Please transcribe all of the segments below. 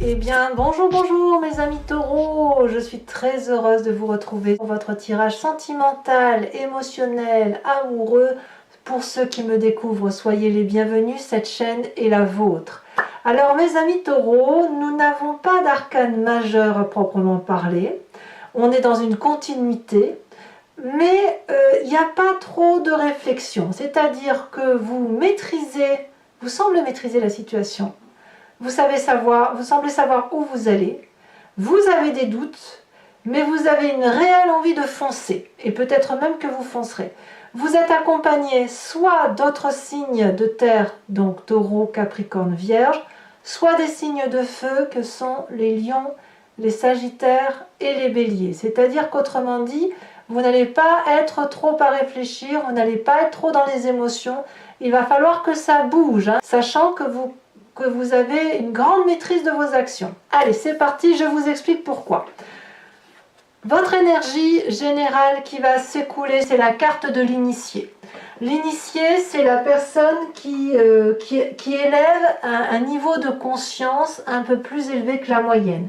Eh bien, bonjour mes amis taureaux, je suis très heureuse de vous retrouver pour votre tirage sentimental, émotionnel, amoureux. Pour ceux qui me découvrent, soyez les bienvenus, cette chaîne est la vôtre. Alors mes amis taureaux, nous n'avons pas d'arcane majeur à proprement parler, on est dans une continuité, mais il n'y a pas trop de réflexion, c'est-à-dire que vous semblez maîtriser la situation. Vous semblez savoir où vous allez, vous avez des doutes, mais vous avez une réelle envie de foncer, et peut-être même que vous foncerez. Vous êtes accompagné soit d'autres signes de terre, donc taureau, capricorne, vierge, soit des signes de feu que sont les lions, les sagittaires et les béliers. C'est-à-dire qu'autrement dit, vous n'allez pas être trop à réfléchir, vous n'allez pas être trop dans les émotions, il va falloir que ça bouge, hein, sachant que vous avez une grande maîtrise de vos actions. Allez, c'est parti, je vous explique pourquoi. Votre énergie générale qui va s'écouler, c'est la carte de l'initié. L'initié, c'est la personne qui élève un niveau de conscience un peu plus élevé que la moyenne,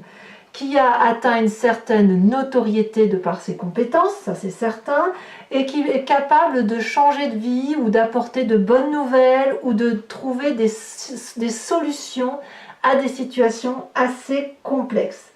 qui a atteint une certaine notoriété de par ses compétences, ça c'est certain, et qui est capable de changer de vie ou d'apporter de bonnes nouvelles ou de trouver des solutions à des situations assez complexes.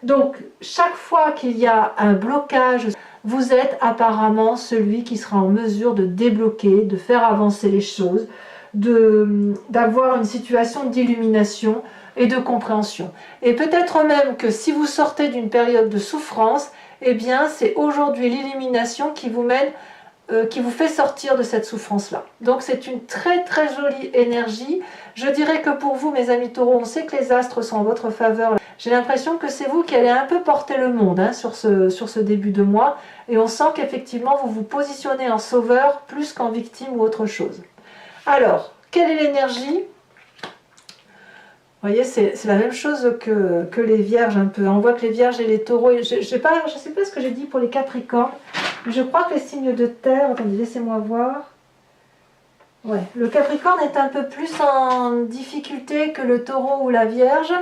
Donc, chaque fois qu'il y a un blocage, vous êtes apparemment celui qui sera en mesure de débloquer, de faire avancer les choses, d'avoir une situation d'illumination et de compréhension. Et peut-être même que si vous sortez d'une période de souffrance, eh bien c'est aujourd'hui l'illumination qui vous mène, qui vous fait sortir de cette souffrance-là. Donc c'est une très très jolie énergie. Je dirais que pour vous, mes amis taureaux, on sait que les astres sont en votre faveur. J'ai l'impression que c'est vous qui allez un peu porter le monde hein, sur ce début de mois. Et on sent qu'effectivement, vous vous positionnez en sauveur plus qu'en victime ou autre chose. Alors, quelle est l'énergie ? Vous voyez, c'est la même chose que les vierges un peu. On voit que les vierges et les taureaux, je ne sais pas ce que j'ai dit pour les capricornes, mais je crois que les signes de terre, attendez, laissez-moi voir. Ouais, le capricorne est un peu plus en difficulté que le taureau ou la vierge,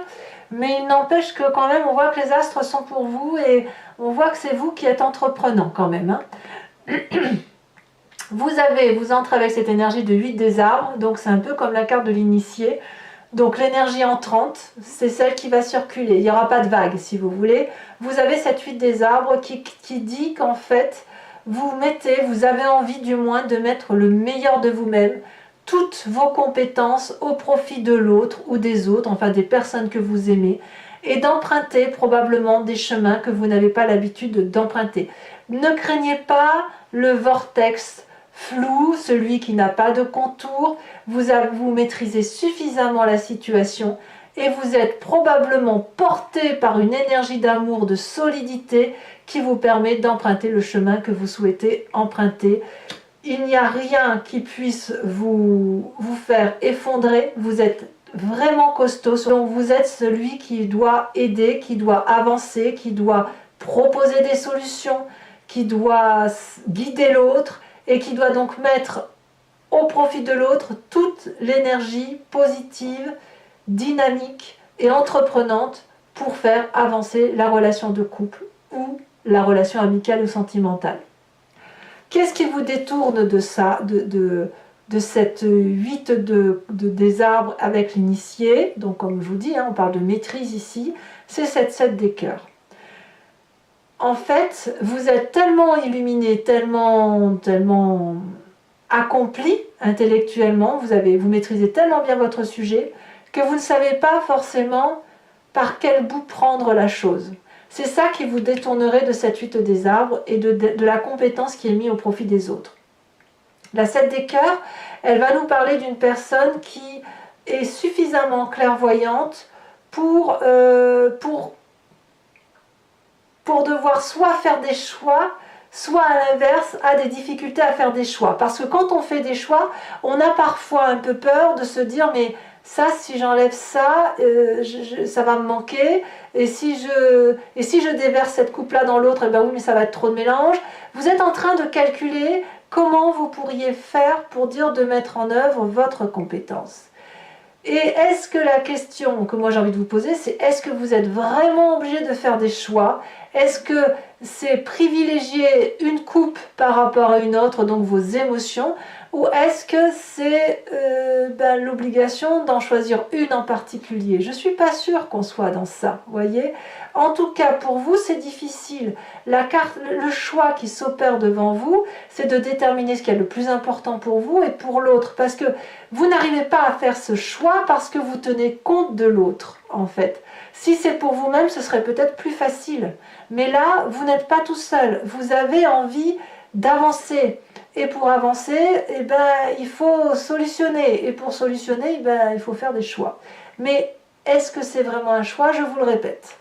mais il n'empêche que quand même, on voit que les astres sont pour vous et on voit que c'est vous qui êtes entreprenant quand même. Hein. Vous entrez avec cette énergie de 8 des arbres, donc c'est un peu comme la carte de l'initié. Donc l'énergie entrante, c'est celle qui va circuler. Il n'y aura pas de vague, si vous voulez. Vous avez cette 8 des arbres qui dit qu'en fait, vous avez envie du moins de mettre le meilleur de vous-même, toutes vos compétences au profit de l'autre ou des autres, enfin des personnes que vous aimez, et d'emprunter probablement des chemins que vous n'avez pas l'habitude d'emprunter. Ne craignez pas le vortex flou, celui qui n'a pas de contour, vous maîtrisez suffisamment la situation et vous êtes probablement porté par une énergie d'amour, de solidité qui vous permet d'emprunter le chemin que vous souhaitez emprunter. Il n'y a rien qui puisse vous faire effondrer, vous êtes vraiment costaud, donc vous êtes celui qui doit aider, qui doit avancer, qui doit proposer des solutions, qui doit guider l'autre, et qui doit donc mettre au profit de l'autre toute l'énergie positive, dynamique et entreprenante pour faire avancer la relation de couple ou la relation amicale ou sentimentale. Qu'est-ce qui vous détourne de ça, de cette 8 des arbres avec l'initié? Donc comme je vous dis, hein, on parle de maîtrise ici, c'est cette 7 des cœurs. En fait, vous êtes tellement illuminé, tellement accompli intellectuellement, vous maîtrisez tellement bien votre sujet, que vous ne savez pas forcément par quel bout prendre la chose. C'est ça qui vous détournerait de cette 8 des arbres et de la compétence qui est mise au profit des autres. La 7 des cœurs, elle va nous parler d'une personne qui est suffisamment clairvoyante pour devoir soit faire des choix, soit à l'inverse a des difficultés à faire des choix. Parce que quand on fait des choix, on a parfois un peu peur de se dire mais ça, si j'enlève ça, ça va me manquer, et si je déverse cette coupe-là dans l'autre, eh ben oui, mais ça va être trop de mélange. Vous êtes en train de calculer comment vous pourriez faire pour dire de mettre en œuvre votre compétence. Et est-ce que la question que moi j'ai envie de vous poser, c'est est-ce que vous êtes vraiment obligé de faire des choix? Est-ce que c'est privilégier une coupe par rapport à une autre, donc vos émotions, ou est-ce que c'est l'obligation d'en choisir une en particulier? Je ne suis pas sûre qu'on soit dans ça, vous voyez. En tout cas, pour vous, c'est difficile. La carte, le choix qui s'opère devant vous, c'est de déterminer ce qui est le plus important pour vous et pour l'autre, parce que vous n'arrivez pas à faire ce choix parce que vous tenez compte de l'autre, en fait. Si c'est pour vous-même, ce serait peut-être plus facile. Mais là, vous n'êtes pas tout seul. Vous avez envie d'avancer. Et pour avancer, il faut solutionner. Et pour solutionner, il faut faire des choix. Mais est-ce que c'est vraiment un choix? Je vous le répète.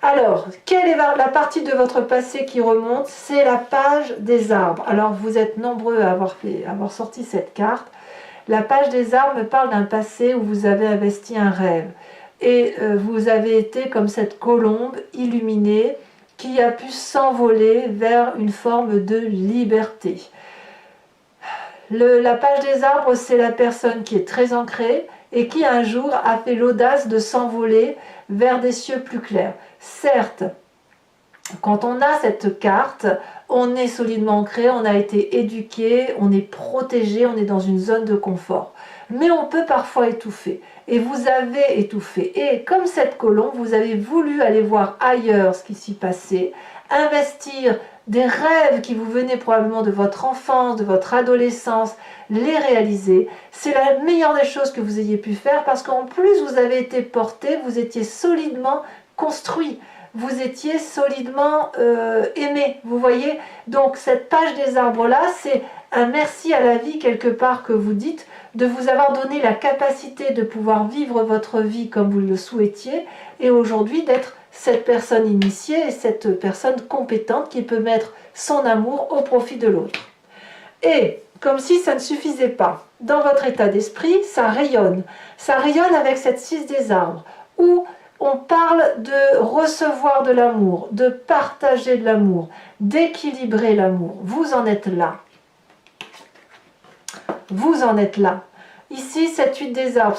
Alors, quelle est la partie de votre passé qui remonte? C'est la page des arbres. Alors, vous êtes nombreux à avoir sorti cette carte. La page des arbres me parle d'un passé où vous avez investi un rêve. Et vous avez été comme cette colombe illuminée qui a pu s'envoler vers une forme de liberté. La page des arbres, c'est la personne qui est très ancrée et qui un jour a fait l'audace de s'envoler vers des cieux plus clairs. Certes, quand on a cette carte, on est solidement ancré, on a été éduqué, on est protégé, on est dans une zone de confort. Mais on peut parfois étouffer. Et vous avez étouffé. Et comme cette colombe, vous avez voulu aller voir ailleurs ce qui s'y passait, investir des rêves qui vous venaient probablement de votre enfance, de votre adolescence, les réaliser. C'est la meilleure des choses que vous ayez pu faire parce qu'en plus vous avez été porté, vous étiez solidement construit. Vous étiez solidement aimé, vous voyez. Donc cette page des arbres là, c'est un merci à la vie quelque part que vous dites, de vous avoir donné la capacité de pouvoir vivre votre vie comme vous le souhaitiez, et aujourd'hui d'être cette personne initiée et cette personne compétente qui peut mettre son amour au profit de l'autre. Et comme si ça ne suffisait pas, dans votre état d'esprit, ça rayonne avec cette 6 des arbres, où on parle de recevoir de l'amour, de partager de l'amour, d'équilibrer l'amour. Vous en êtes là. Vous en êtes là. Ici, cette 8 des arbres,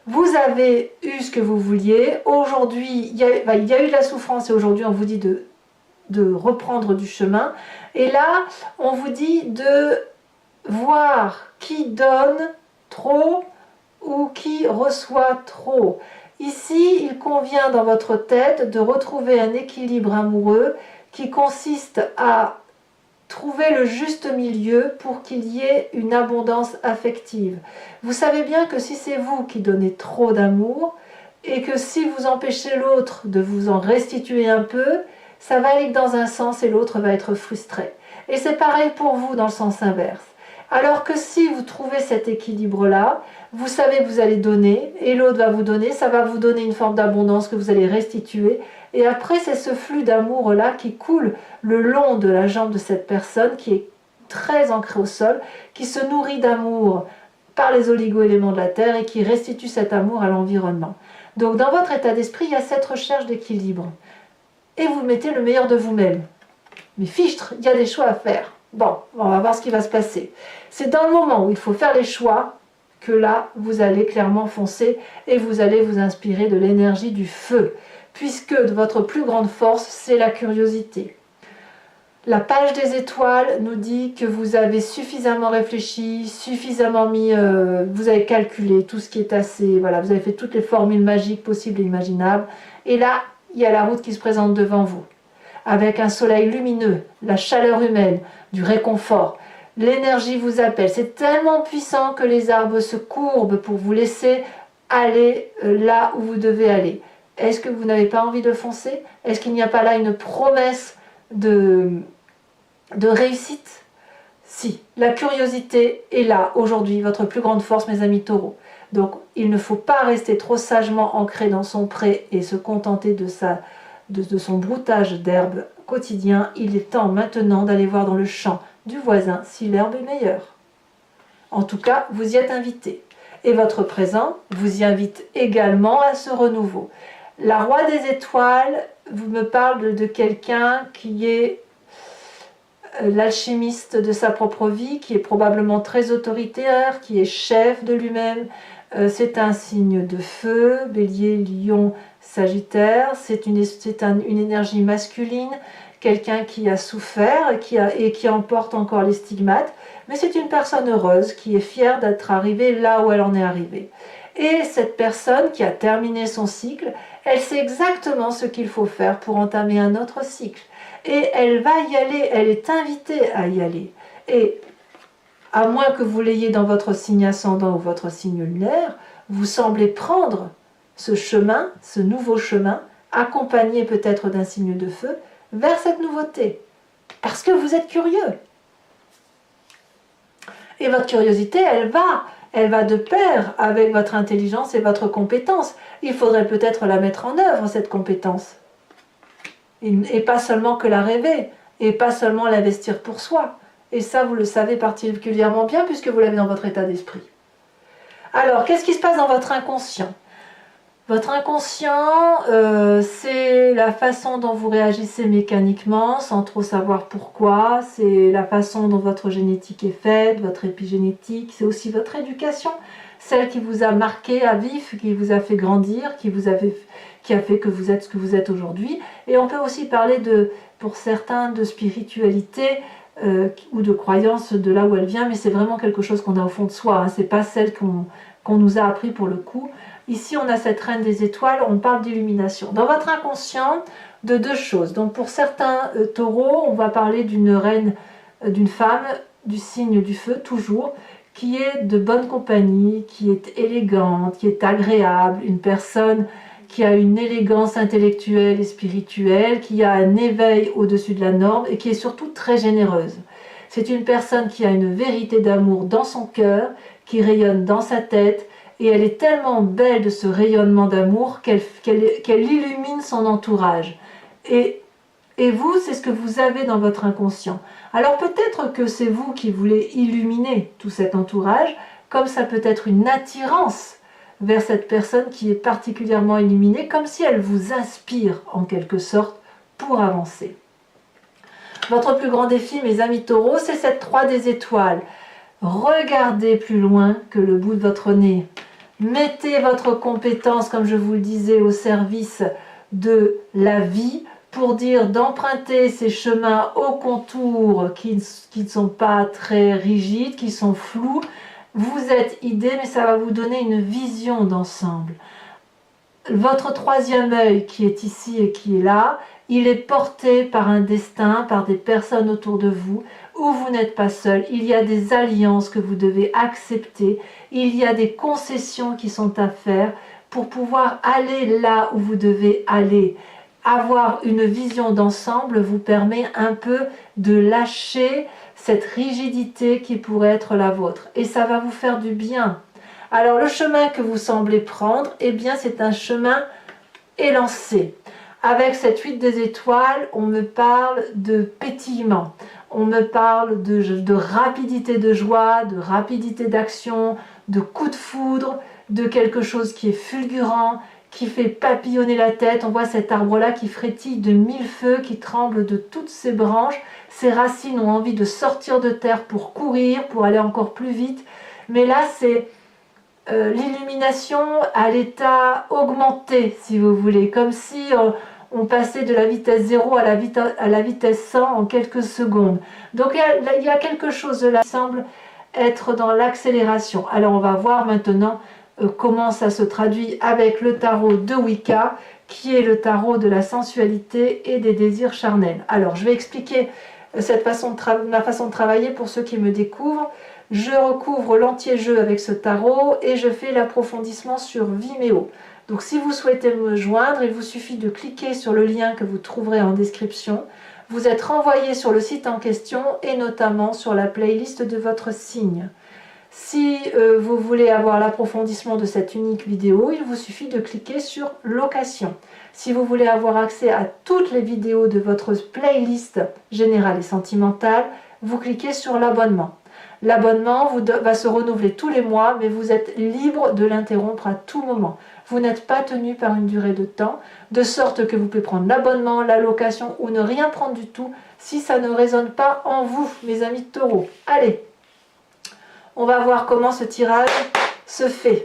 vous avez eu ce que vous vouliez. Aujourd'hui, il y a eu de la souffrance et aujourd'hui, on vous dit de reprendre du chemin. Et là, on vous dit de voir qui donne trop ou qui reçoit trop. Ici, il convient dans votre tête de retrouver un équilibre amoureux qui consiste à trouver le juste milieu pour qu'il y ait une abondance affective. Vous savez bien que si c'est vous qui donnez trop d'amour et que si vous empêchez l'autre de vous en restituer un peu, ça va aller dans un sens et l'autre va être frustré. Et c'est pareil pour vous dans le sens inverse. Alors que si vous trouvez cet équilibre-là, vous savez que vous allez donner et l'autre va vous donner, ça va vous donner une forme d'abondance que vous allez restituer. Et après, c'est ce flux d'amour-là qui coule le long de la jambe de cette personne qui est très ancrée au sol, qui se nourrit d'amour par les oligo-éléments de la terre et qui restitue cet amour à l'environnement. Donc dans votre état d'esprit, il y a cette recherche d'équilibre. Et vous mettez le meilleur de vous-même. Mais fichtre, il y a des choix à faire. Bon, on va voir ce qui va se passer. C'est dans le moment où il faut faire les choix que là, vous allez clairement foncer et vous allez vous inspirer de l'énergie du feu, puisque votre plus grande force, c'est la curiosité. La page des étoiles nous dit que vous avez suffisamment réfléchi, suffisamment vous avez calculé tout ce qui est assez, voilà, vous avez fait toutes les formules magiques possibles et imaginables. Et là, il y a la route qui se présente devant vous, avec un soleil lumineux, la chaleur humaine, du réconfort. L'énergie vous appelle. C'est tellement puissant que les arbres se courbent pour vous laisser aller là où vous devez aller. Est-ce que vous n'avez pas envie de foncer? Est-ce qu'il n'y a pas là une promesse de réussite? Si, la curiosité est là aujourd'hui, votre plus grande force, mes amis taureaux. Donc, il ne faut pas rester trop sagement ancré dans son pré et se contenter de son broutage d'herbe quotidien. Il est temps maintenant d'aller voir dans le champ du voisin si l'herbe est meilleure. En tout cas, vous y êtes invité. Et votre présent vous y invite également à ce renouveau. La roi des étoiles vous me parle de quelqu'un qui est l'alchimiste de sa propre vie, qui est probablement très autoritaire, qui est chef de lui-même, C'est un signe de feu, Bélier, Lion, Sagittaire. C'est une énergie masculine, quelqu'un qui a souffert et qui emporte encore les stigmates. Mais c'est une personne heureuse qui est fière d'être arrivée là où elle en est arrivée. Et cette personne qui a terminé son cycle, elle sait exactement ce qu'il faut faire pour entamer un autre cycle. Et elle va y aller, elle est invitée à y aller. Et à moins que vous l'ayez dans votre signe ascendant ou votre signe lunaire, vous semblez prendre ce chemin, ce nouveau chemin, accompagné peut-être d'un signe de feu, vers cette nouveauté. Parce que vous êtes curieux. Et votre curiosité, elle va de pair avec votre intelligence et votre compétence. Il faudrait peut-être la mettre en œuvre, cette compétence. Et pas seulement que la rêver, et pas seulement l'investir pour soi. Et ça, vous le savez particulièrement bien puisque vous l'avez dans votre état d'esprit. Alors, qu'est-ce qui se passe dans votre inconscient? Votre inconscient, c'est la façon dont vous réagissez mécaniquement, sans trop savoir pourquoi. C'est la façon dont votre génétique est faite, votre épigénétique. C'est aussi votre éducation, celle qui vous a marqué à vif, qui vous a fait grandir, qui a fait que vous êtes ce que vous êtes aujourd'hui. Et on peut aussi parler, pour certains, de spiritualité, ou de croyance de là où elle vient, mais c'est vraiment quelque chose qu'on a au fond de soi, hein. C'est pas celle qu'on nous a appris pour le coup. Ici on a cette reine des étoiles, on parle d'illumination. Dans votre inconscient, de deux choses. Donc pour certains taureaux, on va parler d'une reine, d'une femme du signe du feu, toujours, qui est de bonne compagnie, qui est élégante, qui est agréable, une personne qui a une élégance intellectuelle et spirituelle, qui a un éveil au-dessus de la norme et qui est surtout très généreuse. C'est une personne qui a une vérité d'amour dans son cœur, qui rayonne dans sa tête, et elle est tellement belle de ce rayonnement d'amour qu'elle illumine son entourage. Et vous, c'est ce que vous avez dans votre inconscient. Alors peut-être que c'est vous qui voulez illuminer tout cet entourage, comme ça peut être une attirance vers cette personne qui est particulièrement illuminée, comme si elle vous inspire en quelque sorte pour avancer. Votre plus grand défi, mes amis taureaux, c'est cette 3 des étoiles. Regardez plus loin que le bout de votre nez. Mettez votre compétence, comme je vous le disais, au service de la vie, pour dire d'emprunter ces chemins au contour qui ne sont pas très rigides, qui sont flous. Vous êtes idée, mais ça va vous donner une vision d'ensemble. Votre troisième œil qui est ici et qui est là, il est porté par un destin, par des personnes autour de vous, où vous n'êtes pas seul. Il y a des alliances que vous devez accepter, il y a des concessions qui sont à faire pour pouvoir aller là où vous devez aller. Avoir une vision d'ensemble vous permet un peu de lâcher cette rigidité qui pourrait être la vôtre. Et ça va vous faire du bien. Alors le chemin que vous semblez prendre, eh bien c'est un chemin élancé. Avec cette 8 des étoiles, on me parle de pétillement. On me parle de rapidité de joie, de rapidité d'action, de coup de foudre, de quelque chose qui est fulgurant, qui fait papillonner la tête. On voit cet arbre-là qui frétille de 1000 feux, qui tremble de toutes ses branches. Ses racines ont envie de sortir de terre pour courir, pour aller encore plus vite. Mais là, c'est l'illumination à l'état augmenté, si vous voulez. Comme si on passait de la vitesse 0 à la vitesse 100 en quelques secondes. Donc il y a quelque chose là qui semble être dans l'accélération. Alors on va voir maintenant comment ça se traduit avec le tarot de Wicca, qui est le tarot de la sensualité et des désirs charnels. Alors je vais expliquer ma façon de travailler pour ceux qui me découvrent. Je recouvre l'entier-jeu avec ce tarot et je fais l'approfondissement sur Vimeo. Donc si vous souhaitez me joindre, il vous suffit de cliquer sur le lien que vous trouverez en description. Vous êtes renvoyé sur le site en question et notamment sur la playlist de votre signe. Si vous voulez avoir l'approfondissement de cette unique vidéo, il vous suffit de cliquer sur location. Si vous voulez avoir accès à toutes les vidéos de votre playlist générale et sentimentale, vous cliquez sur l'abonnement. L'abonnement va se renouveler tous les mois, mais vous êtes libre de l'interrompre à tout moment. Vous n'êtes pas tenu par une durée de temps, de sorte que vous pouvez prendre l'abonnement, la location ou ne rien prendre du tout si ça ne résonne pas en vous, mes amis taureaux. Allez, on va voir comment ce tirage se fait.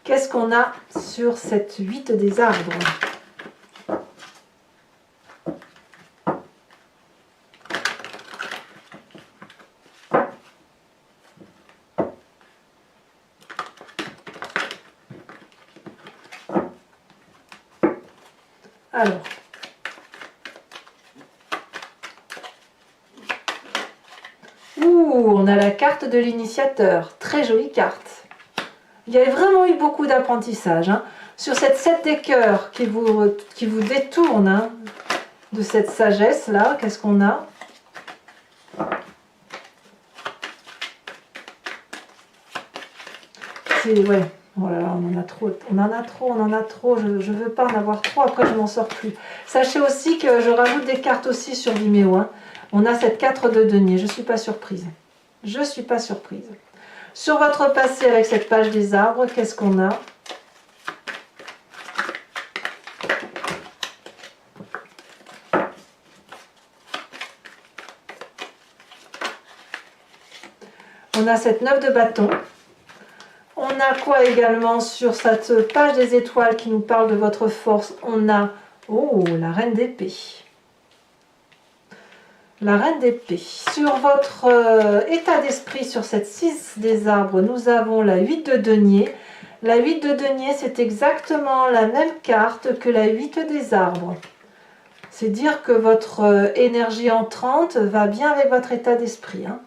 Qu'est-ce qu'on a sur cette 8 des arbres? Alors, on a la carte de l'initiateur, très jolie carte. Il y a vraiment eu beaucoup d'apprentissage. Hein. Sur cette 7 des cœurs qui vous détourne hein, de cette sagesse-là, qu'est-ce qu'on a? Ouais, oh là là, on en a trop, je ne veux pas en avoir trop, après je m'en sors plus. Sachez aussi que je rajoute des cartes aussi sur Vimeo. Hein. On a cette 4 de denier, je ne suis pas surprise. Je ne suis pas surprise. Sur votre passé avec cette page des arbres, qu'est-ce qu'on a? On a cette 9 de bâton. On a quoi également sur cette page des étoiles qui nous parle de votre force? On a, oh, la reine d'épée. La reine d'épée. Sur votre état d'esprit, sur cette 6 des arbres, nous avons la 8 de denier. La 8 de denier, c'est exactement la même carte que la 8 des arbres. C'est dire que votre énergie entrante va bien avec votre état d'esprit. Hein.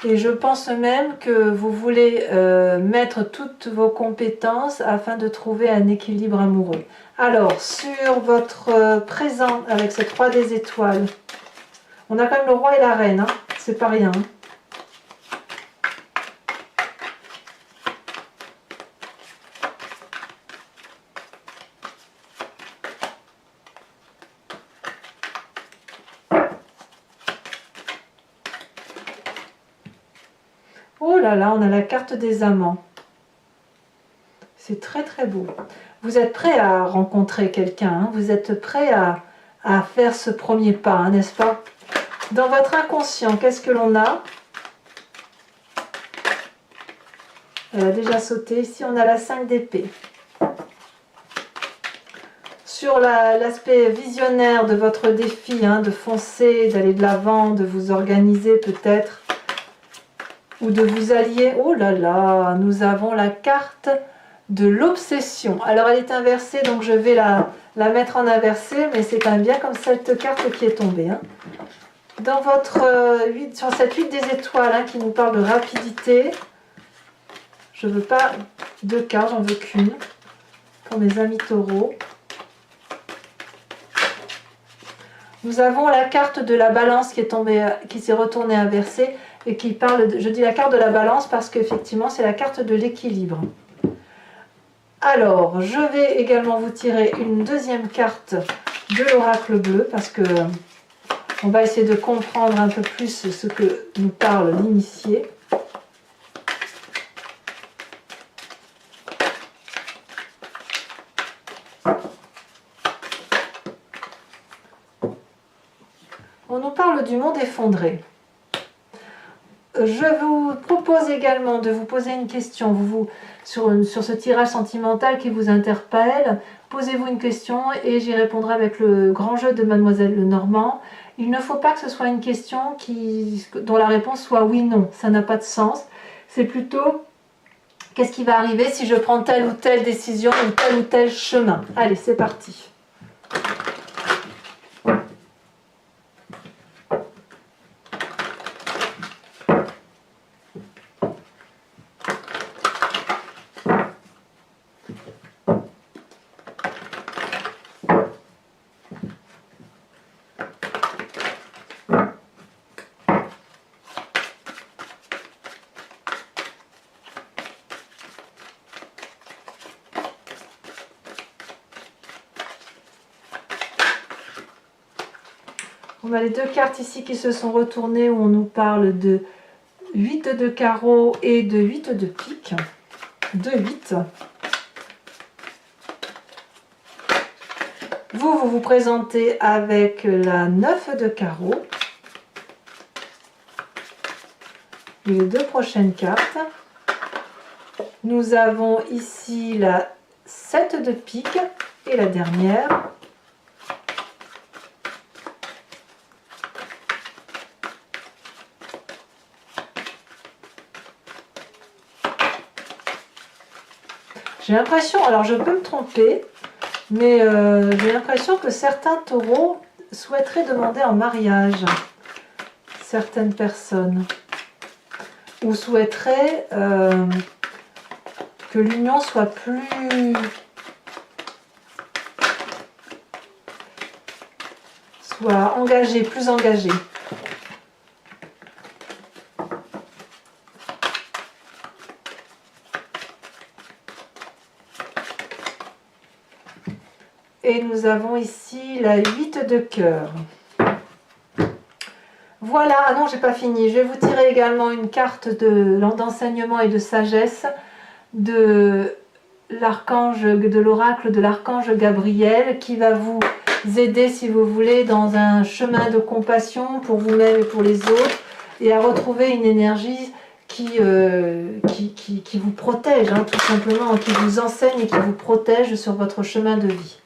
Et je pense même que vous voulez mettre toutes vos compétences afin de trouver un équilibre amoureux. Alors, sur votre présent avec cette 3 des étoiles, on a quand même le roi et la reine, hein, c'est pas rien. Hein. Oh là là, on a la carte des amants. C'est très très beau. Vous êtes prêt à rencontrer quelqu'un, hein, vous êtes prêt à faire ce premier pas, hein, n'est-ce pas? Dans votre inconscient, qu'est-ce que l'on a? Elle a déjà sauté. Ici, on a la 5 d'épée. Sur l'aspect visionnaire de votre défi, hein, de foncer, d'aller de l'avant, de vous organiser peut-être, ou de vous allier. Oh là là, nous avons la carte de l'obsession. Alors, elle est inversée, donc je vais la mettre en inversé, mais c'est quand même bien comme cette carte qui est tombée. Hein. Dans votre 8, sur cette 8 des étoiles, hein, qui nous parle de rapidité, je ne veux pas 2 cartes, j'en veux qu'une, pour mes amis taureaux. Nous avons la carte de la balance qui est tombée, qui s'est retournée inversée et qui parle, je dis la carte de la balance parce qu'effectivement c'est la carte de l'équilibre. Alors, je vais également vous tirer une deuxième carte de l'oracle bleu parce que on va essayer de comprendre un peu plus ce que nous parle l'initié. On nous parle du monde effondré. Je vous propose également de vous poser une question sur ce tirage sentimental qui vous interpelle. Posez-vous une question et j'y répondrai avec le grand jeu de Mademoiselle Lenormand. Il ne faut pas que ce soit une question dont la réponse soit oui-non. Ça n'a pas de sens. C'est plutôt qu'est-ce qui va arriver si je prends telle ou telle décision ou tel chemin. Allez, c'est parti. On a les 2 cartes ici qui se sont retournées où on nous parle de 8 de carreau et de 8 de pique. 2-8. Vous vous présentez avec la 9 de carreau. les deux prochaines cartes. Nous avons ici la 7 de pique et la dernière. J'ai l'impression, alors je peux me tromper, mais j'ai l'impression que certains taureaux souhaiteraient demander en mariage certaines personnes. Ou souhaiteraient que l'union soit plus... soit engagée, plus engagée. Et nous avons ici la 8 de cœur. Voilà, ah non, j'ai pas fini. Je vais vous tirer également une carte d'enseignement et de sagesse de l'archange, de l'oracle de l'archange Gabriel, qui va vous aider, si vous voulez, dans un chemin de compassion pour vous-même et pour les autres, et à retrouver une énergie qui vous protège, hein, tout simplement, qui vous enseigne et qui vous protège sur votre chemin de vie.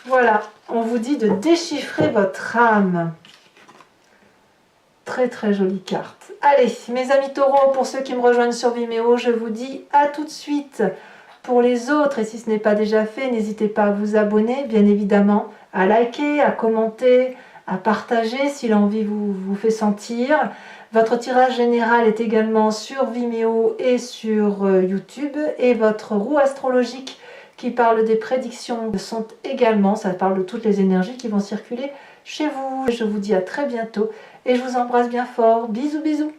Voilà, on vous dit de déchiffrer votre âme. Très très jolie carte. Allez, mes amis taureaux, pour ceux qui me rejoignent sur Vimeo, je vous dis à tout de suite. Pour les autres, et si ce n'est pas déjà fait, n'hésitez pas à vous abonner, bien évidemment, à liker, à commenter, à partager si l'envie vous fait sentir. Votre tirage général est également sur Vimeo et sur YouTube, et votre roue astrologique qui parle des prédictions sont également, ça parle de toutes les énergies qui vont circuler chez vous. Je vous dis à très bientôt et je vous embrasse bien fort. Bisous bisous.